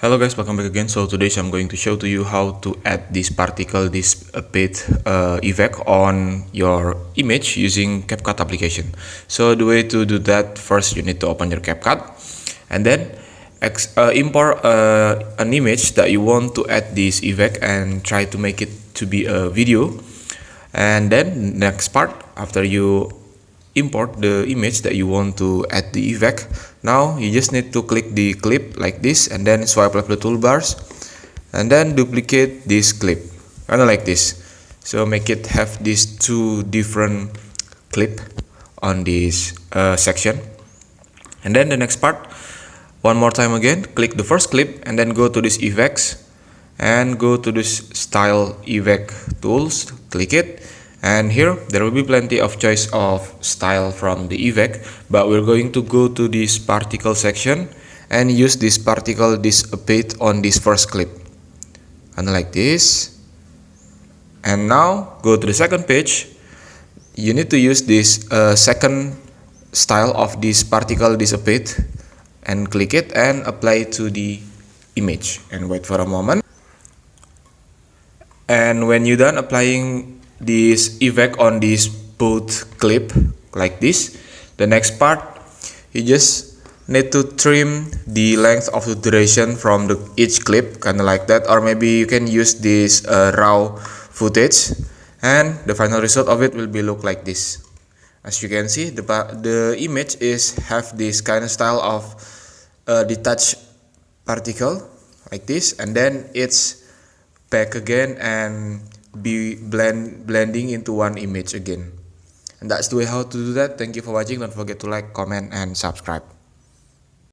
Hello guys, welcome back again. So today I'm going to show to you how to add this particle dissipate effect on your image using CapCut application. So the way to do that, first you need to open your CapCut and then import an image that you want to add this effect and try to make it to be a video. And then next part, after you import the image that you want to add the effect, now you just need to click the clip like this and then swipe left the toolbars and then duplicate this clip kind of like this. So make it have these two different clip on this section. And then the next part, one more time again, click the first clip and then go to this effects and go to this style effect tools, click it. And here there will be plenty of choice of style from the effect, but we're going to go to this particle section and use this particle dissipate on this first clip and like this. And now go to the second page. You need to use this second style of this particle dissipate and click it and apply to the image and wait for a moment. And when you're done applying this effect on this both clip like this, the next part you just need to trim the length of the duration from each clip kind of like that, or maybe you can use this raw footage and the final result of it will be look like this. As you can see, the image is have this kind of style of detached particle like this, and then it's back again and be blending into one image again. And that's the way how to do that. Thank you for watching. Don't forget to like, comment, and subscribe.